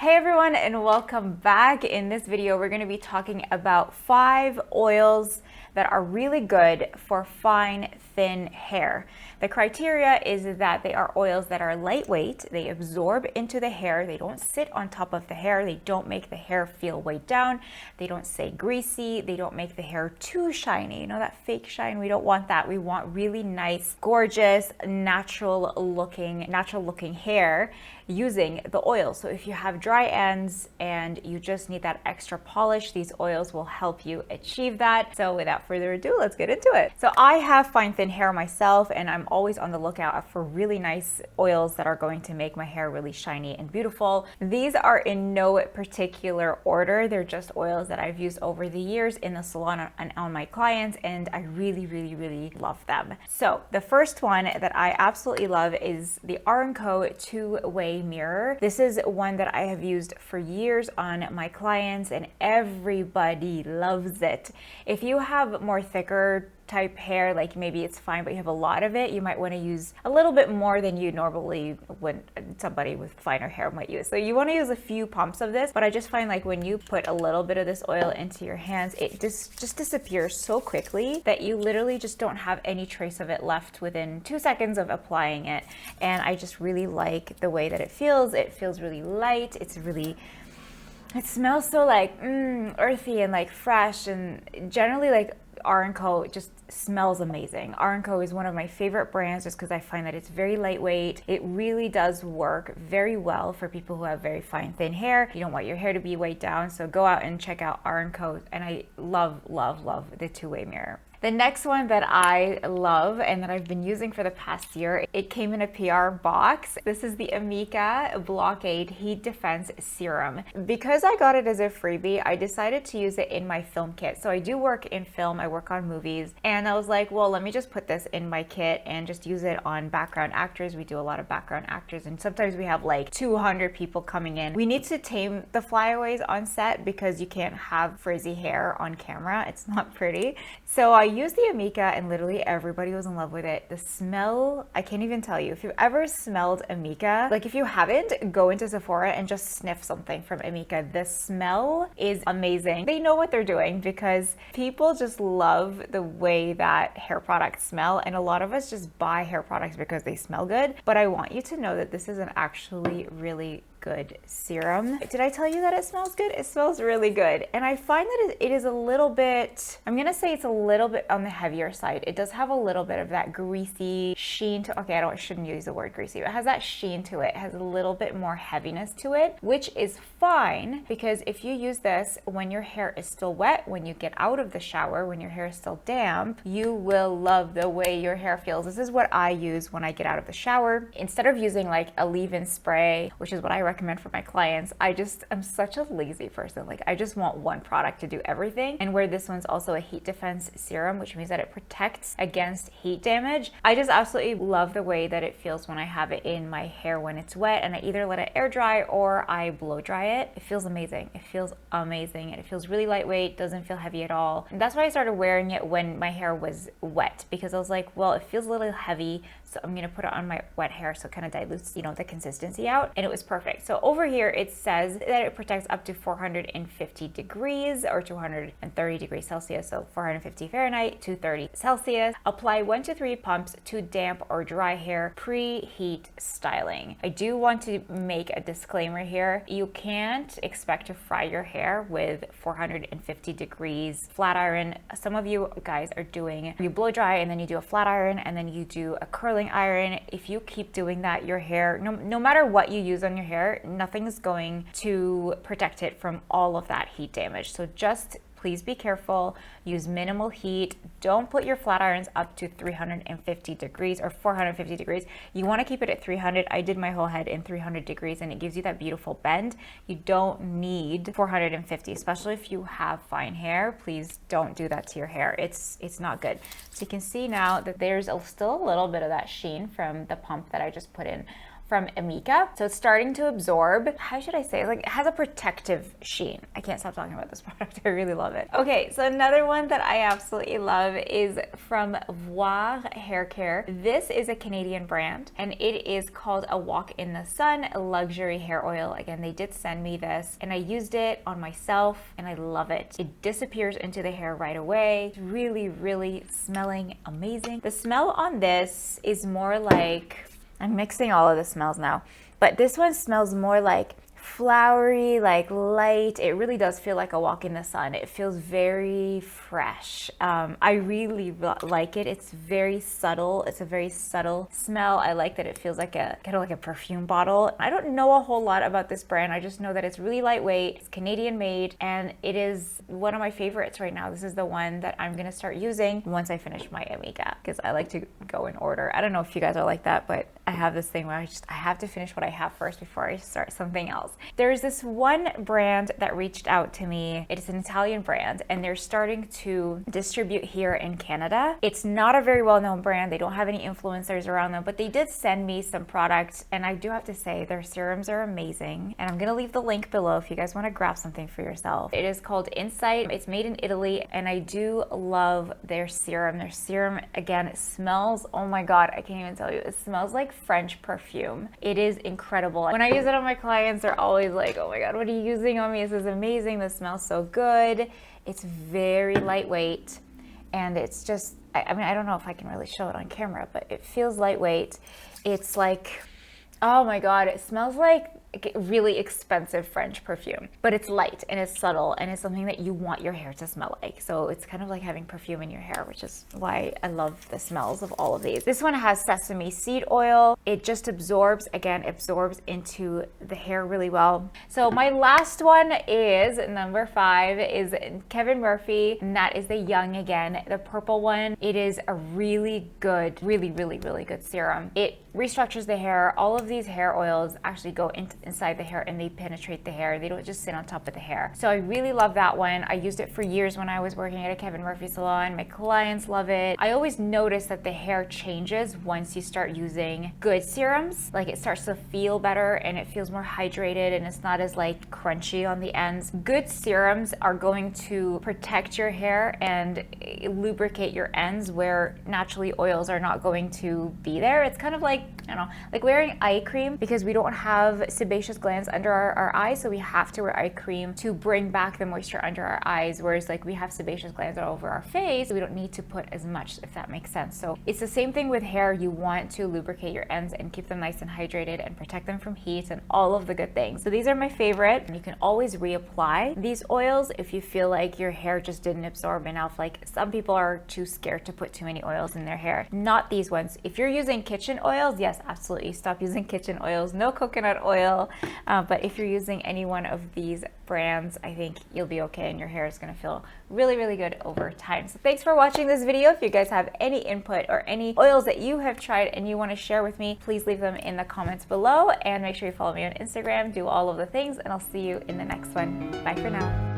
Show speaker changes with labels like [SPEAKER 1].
[SPEAKER 1] Hey everyone, and welcome back. In this video, we're going to be talking about 5 oils that are really good for fine, thin hair. The criteria is that they are oils that are lightweight, they absorb into the hair, they don't sit on top of the hair, they don't make the hair feel weighed down, they don't stay greasy, they don't make the hair too shiny. You know, that fake shine, we don't want that. We want really nice, gorgeous, natural looking hair using the oil. So if you have dry ends and you just need that extra polish, these oils will help you achieve that. So without further ado, let's get into it. So I have fine thin hair myself, and I'm always on the lookout for really nice oils that are going to make my hair really shiny and beautiful. These are in no particular order. They're just oils that I've used over the years in the salon and on my clients, and I really love them. So the first one that I absolutely love is the R+Co two-way mirror. This is one that I have used for years on my clients and everybody loves it. If you have more thicker type hair, like maybe it's fine but you have a lot of it, you might want to use a little bit more than you normally would somebody with finer hair might use. So you want to use a few pumps of this, but I just find like when you put a little bit of this oil into your hands, it just disappears so quickly that you literally just don't have any trace of it left within 2 seconds of applying it. And I just really like the way that it feels. It feels really light. It smells so like earthy and like fresh, and generally like R+Co just smells amazing. R+Co is one of my favorite brands just because I find that it's very lightweight. It really does work very well for people who have very fine, thin hair. You don't want your hair to be weighed down, so go out and check out R+Co, and I love the two-way mirror. The next one that I love and that I've been using for the past year, it came in a PR box. This is the Amika Blockade Heat Defense Serum. Because I got it as a freebie, I decided to use it in my film kit. So I do work in film, I work on movies, and I was like, well, let me just put this in my kit and just use it on background actors. We do a lot of background actors, and sometimes we have like 200 people coming in. We need to tame the flyaways on set because you can't have frizzy hair on camera. It's not pretty. So I used the Amika and literally everybody was in love with it. The smell, I can't even tell you. If you've ever smelled Amika, like if you haven't, go into Sephora and just sniff something from Amika. The smell is amazing. They know what they're doing because people just love the way that hair products smell, and a lot of us just buy hair products because they smell good. But I want you to know that this is an actually really good serum. Did I tell you that it smells good? It smells really good. And I find that it is a little bit, I'm gonna say it's a little bit on the heavier side. It does have a little bit of that greasy sheen to, okay, I shouldn't use the word greasy, but it has that sheen to it. It has a little bit more heaviness to it, which is fine because if you use this when your hair is still wet, when you get out of the shower, when your hair is still damp, you will love the way your hair feels. This is what I use when I get out of the shower. Instead of using like a leave-in spray, which is what I recommend for my clients, I'm such a lazy person. Like I just want one product to do everything. And where this one's also a heat defense serum, which means that it protects against heat damage. I just absolutely love the way that it feels when I have it in my hair when it's wet, and I either let it air dry or I blow dry it. It feels amazing. It feels amazing, and it feels really lightweight, doesn't feel heavy at all. And that's why I started wearing it when my hair was wet, because I was like, well, it feels a little heavy, so I'm gonna put it on my wet hair so it kind of dilutes, you know, the consistency out, and it was perfect. So over here it says that it protects up to 450 degrees or 230 degrees Celsius, so 450 Fahrenheit, 230 Celsius. Apply 1 to 3 pumps to damp or dry hair, pre-heat styling. I do want to make a disclaimer here. You can't expect to fry your hair with 450 degrees flat iron. Some of you guys are doing, you blow dry and then you do a flat iron and then you do a curling iron. If you keep doing that, your hair, no matter what you use on your hair, nothing is going to protect it from all of that heat damage. So just please be careful, use minimal heat. Don't put your flat irons up to 350 degrees or 450 degrees. You want to keep it at 300. I did my whole head in 300 degrees and it gives you that beautiful bend. You don't need 450, especially if you have fine hair. Please don't do that to your hair. It's not good. So you can see now that there's still a little bit of that sheen from the pump that I just put in from Amika. So it's starting to absorb. How should I say it? Like, it has a protective sheen. I can't stop talking about this product. I really love it. Okay, so another one that I absolutely love is from Voir hair care. This is a Canadian brand and it is called a Walk in the Sun luxury hair oil. Again, they did send me this and I used it on myself and I love it. It disappears into the hair right away. It's really, really smelling amazing. The smell on this is more like, I'm mixing all of the smells now, but this one smells more like flowery, like light. It really does feel like a walk in the sun. It feels very fresh. I really like it. It's very subtle. It's a very subtle smell. I like that it feels like a kind of like a perfume bottle. I don't know a whole lot about this brand. I just know that it's really lightweight. It's Canadian made and it is one of my favorites right now. This is the one that I'm gonna start using once I finish my Amika because I like to go in order. I don't know if you guys are like that, but I have this thing where I have to finish what I have first before I start something else. There's this one brand that reached out to me. It's an Italian brand and they're starting to distribute here in Canada. It's not a very well-known brand. They don't have any influencers around them, but they did send me some products and I do have to say their serums are amazing. And I'm gonna leave the link below if you guys wanna grab something for yourself. It is called Insight. It's made in Italy and I do love their serum. Their serum, again, it smells, oh my God, I can't even tell you. It smells like French perfume. It is incredible. When I use it on my clients, they're always like, oh my God, what are you using on me? This is amazing. This smells so good. It's very lightweight and it's just, I mean, I don't know if I can really show it on camera, but it feels lightweight. It's like, oh my God, it smells like really expensive French perfume, but it's light and it's subtle and it's something that you want your hair to smell like. So it's kind of like having perfume in your hair, which is why I love the smells of all of these. This one has sesame seed oil. It just absorbs, again, absorbs into the hair really well. So my last one is number 5 is Kevin Murphy, and that is the Young Again, the purple one. It is a really good, really good serum. It restructures the hair. All of these hair oils actually go inside the hair and they penetrate the hair. They don't just sit on top of the hair. So I really love that one. I used it for years when I was working at a Kevin Murphy salon. My clients love it. I always notice that the hair changes once you start using good serums. Like it starts to feel better and it feels more hydrated and it's not as like crunchy on the ends. Good serums are going to protect your hair and lubricate your ends where naturally oils are not going to be there. It's kind of like, I don't know, like wearing eye cream because we don't have sebaceous glands under our eyes, so we have to wear eye cream to bring back the moisture under our eyes, whereas like we have sebaceous glands all over our face, so we don't need to put as much, if that makes sense. So it's the same thing with hair. You want to lubricate your ends and keep them nice and hydrated and protect them from heat and all of the good things. So these are my favorite. You can always reapply these oils if you feel like your hair just didn't absorb enough. Like some people are too scared to put too many oils in their hair. Not these ones. If you're using kitchen oils, yes, absolutely stop using kitchen oils. No coconut oil. But if you're using any one of these brands, I think you'll be okay and your hair is going to feel really good over time. So thanks for watching this video. If you guys have any input or any oils that you have tried and you want to share with me, please leave them in the comments below and make sure you follow me on Instagram, do all of the things, and I'll see you in the next one. Bye for now.